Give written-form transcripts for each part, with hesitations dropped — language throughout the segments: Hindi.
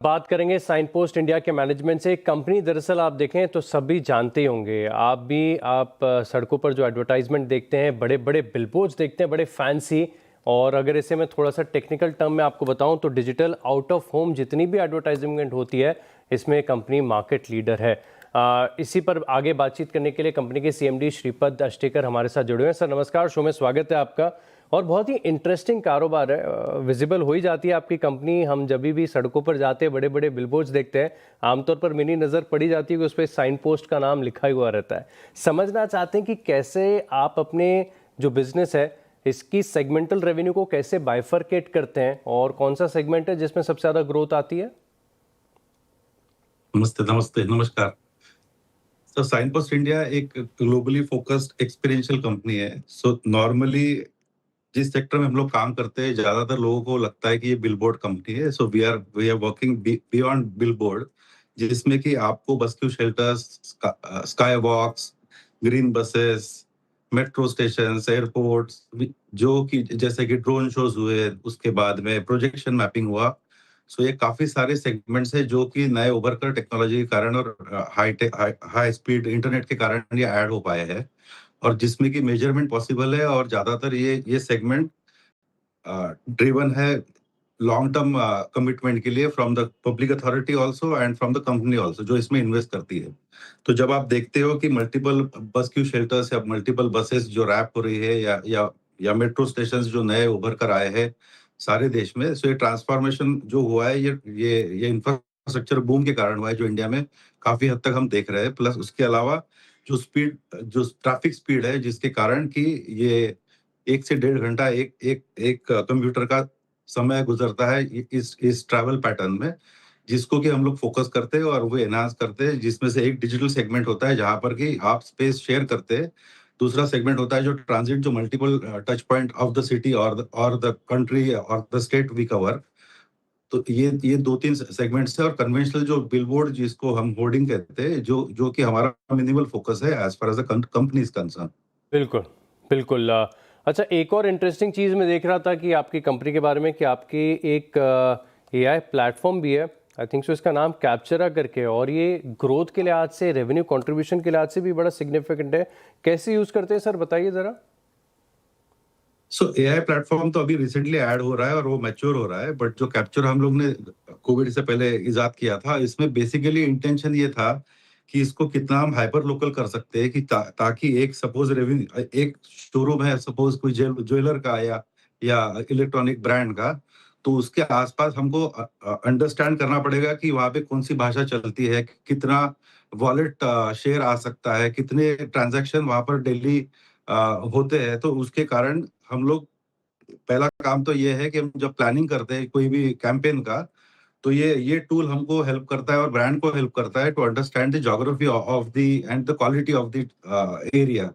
बात करेंगे साइन पोस्ट इंडिया के मैनेजमेंट से। एक कंपनी दरअसल आप देखें तो सभी जानते ही होंगे, आप सड़कों पर जो एडवर्टाइजमेंट देखते हैं, बड़े बड़े बिलबोर्ड्स देखते हैं, बड़े फैंसी। और अगर इसे मैं थोड़ा सा टेक्निकल टर्म में आपको बताऊं तो डिजिटल आउट ऑफ होम जितनी भी एडवर्टाइजमेंट होती है, इसमें कंपनी मार्केट लीडर है। इसी पर आगे बातचीत करने के लिए कंपनी के सीएमडी श्रीपद अष्टेकर हमारे साथ जुड़े हुए हैं। सर नमस्कार, शो में स्वागत है आपका। और बहुत ही इंटरेस्टिंग कारोबार है, विजिबल हो ही जाती है आपकी कंपनी। हम जब भी सड़कों पर जाते हैं, बड़े बड़े बिलबोर्ड्स देखते हैं, आमतौर पर मिनी नज़र पड़ी जाती है कि उस पर साइन पोस्ट का नाम लिखा हुआ रहता है। समझना चाहते हैं कि कैसे आप अपने जो बिजनेस है इसकी सेगमेंटल रेवेन्यू को कैसे बाइफरकेट करते हैं और कौन सा सेगमेंट है जिसमें सबसे ज़्यादा ग्रोथ आती है? नमस्ते नमस्ते नमस्कार। सर, साइन पोस्ट इंडिया एक ग्लोबली फोकस्ड एक्सपीरियंशियल कंपनी है। सो नॉर्मली जिस सेक्टर में हम लोग काम करते हैं, ज्यादातर लोगों को लगता है कि ये बिलबोर्ड कंपनी है। So we are working beyond billboard, जिसमें कि आपको bus queue shelters, skywalks, green buses, metro station, airports, जो कि जैसे कि ड्रोन शोज हुए, उसके बाद में प्रोजेक्शन मैपिंग हुआ। सो ये काफी सारे सेगमेंट्स है जो कि नए उभरकर टेक्नोलॉजी के कारण और हाई स्पीड इंटरनेट के कारण ये ऐड हो पाए हैं, और जिसमें कि मेजरमेंट पॉसिबल है। और ज्यादातर ये सेगमेंट ड्रिवन है लॉन्ग टर्म कमिटमेंट के लिए, from the public authority also and from the company also, जो इसमें इन्वेस्ट करती है। तो जब आप देखते हो कि मल्टीपल बस क्यू शेल्टर्स या मल्टीपल बसेस जो रैप हो रही है, या मेट्रो स्टेशंस जो नए उभर कर आए हैं सारे देश में, सो ये ट्रांसफॉर्मेशन जो हुआ है, ये इंफ्रास्ट्रक्चर बूम के कारण हुआ है, जो इंडिया में काफी हद तक हम देख रहे हैं। प्लस उसके अलावा जो ट्रैफिक स्पीड है, जिसके कारण कि ये 1 से 1.5 घंटा एक कंप्यूटर का समय गुजरता है इस ट्रैवल पैटर्न में, जिसको कि हम लोग फोकस करते हैं और वो एनहांस करते हैं। जिसमें से एक डिजिटल सेगमेंट होता है जहां पर कि आप स्पेस शेयर करते हैं। दूसरा सेगमेंट होता है जो ट्रांजिट, जो multiple touch point of the city और द कंट्री और द स्टेट वी कवर। तो ये 2-3 सेगमेंट्स है। और कन्वेंशनल जो बिलबोर्ड, जिसको हम होर्डिंग कहते हैं, जो जो कि हमारा मिनिमल फोकस है as far as the company is concern. बिल्कुल, बिल्कुल। अच्छा, एक और इंटरेस्टिंग चीज़ मैं देख रहा था कि आपकी कंपनी के बारे में कि आपकी एक एआई प्लेटफॉर्म भी है, आई थिंक सो, इसका नाम कैप्चरा करके, और ये ग्रोथ के लिहाज से, रेवेन्यू कंट्रीब्यूशन के लिहाज से भी बड़ा सिग्निफिकेंट है। कैसे यूज़ करते हैं सर, बताइए ज़रा। सो एआई प्लेटफॉर्म तो अभी रिसेंटली ऐड हो रहा है और वो मैच्योर हो रहा है, बट जो कैप्चर हम लोग ने कोविड से पहले इजाद किया था, इसमें बेसिकली इंटेंशन ये था कि इसको कितना हम हाइपर लोकल कर सकते हैं, कि ताकि एक सपोज रेवेन्यू, एक शोरूम है सपोज कोई ज्वेलर का या इलेक्ट्रॉनिक ब्रांड का, तो उसके आसपास हमको अंडरस्टैंड करना पड़ेगा कि वहाँ पे कौन सी भाषा चलती है, कितना वॉलेट शेयर आ सकता है, कितने ट्रांजैक्शन वहाँ पर डेली होते हैं। तो उसके कारण हम लोग, पहला काम तो ये है कि हम जब प्लानिंग करते हैं कोई भी कैंपेन का, तो ये टूल हमको हेल्प करता है और ब्रांड को हेल्प करता है to understand the geography of the and the quality of the area.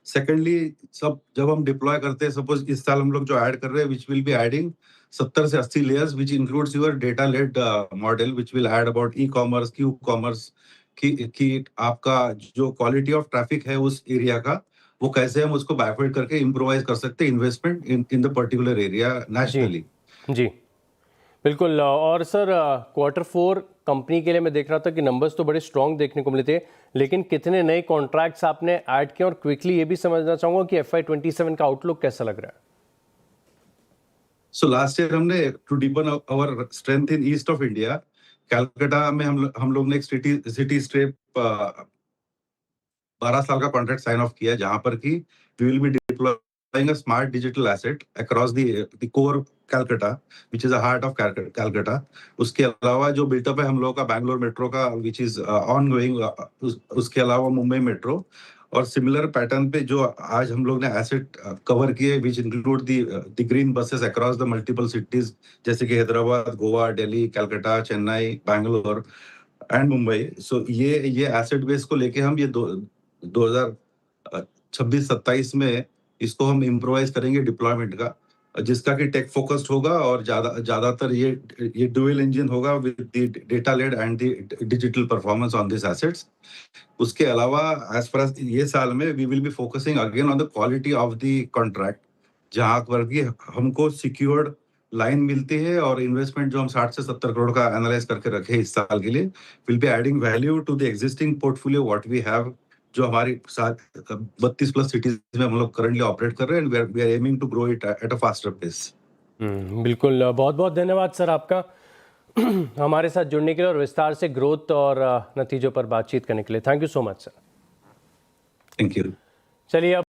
Secondly, सब जब हम डिप्लॉय करते हैं, सपोज इस साल हम लोग जो ऐड कर रहे हैं, विच विल बी एडिंग 70 से 80 layers, which includes your data led model, which will add about e commerce, q commerce, कि आपका जो क्वालिटी ऑफ ट्रैफिक है उस एरिया का, वो कैसे हम उसको बाइफर्ट करके इम्प्रोवाइज कर सकते हैं investment in the particular area जी, नेशनली। जी, बिल्कुल। और सर, क्वार्टर फोर कंपनी के लिए मैं देख रहा था कि नंबर्स तो बड़े स्ट्रॉन्ग देखने को मिले थे, लेकिन कितने नए कॉन्ट्रैक्ट्स आपने ऐड किए, और क्विकली ये भी समझना चाहूँगा कि FY27 का आउटलुक कैसा लग रहा है? सो लास्ट ईयर हमने, to deepen our strength in east of India, Calcutta में हम लोग ने एक सिटी स्ट्रिप 12 साल का कॉन्ट्रैक्ट साइन ऑफ किया, जहां पर कि we will be deploying a smart digital asset across the core Calcutta, which is a heart of Calcutta. उसके अलावा जो बिल्टअप है हम लोगों का बैंगलोर मेट्रो का, व्हिच इज ऑन गोइंग, उसके अलावा मुंबई मेट्रो, और सिमिलर पैटर्न पे जो आज हम लोग ने एसेट कवर किए, which include the green buses across the multiple cities, जैसे कि हैदराबाद, गोवा, दिल्ली, कलकत्ता, चेन्नई, बैंगलोर एंड मुंबई। सो ये एसेट बेस को लेके हम ये 2026-27 में इसको हम इम्प्रोवाइज करेंगे डिप्लॉयमेंट का, जिसका कि टेक फोकस्ड होगा, और ज्यादातर ये डुअल इंजन होगा with the data led and the digital performance on this assets. उसके अलावा एज फार एज ये साल में we will be focusing again on the quality of the contract, जहां पर कि हमको सिक्योर्ड लाइन मिलती है और इन्वेस्टमेंट जो हम 60 से 70 करोड़ का एनालाइज करके रखे इस साल के लिए, will be adding value to the existing portfolio what we have, जो हमारी साथ 32 प्लस सिटीज में हम लोग करंटली ऑपरेट कर रहे हैं, and we are aiming to grow it at a faster pace. बिल्कुल, बहुत बहुत धन्यवाद सर आपका हमारे साथ जुड़ने के लिए और विस्तार से ग्रोथ और नतीजों पर बातचीत करने के लिए। Thank you so much sir. Thank you. चलिए अब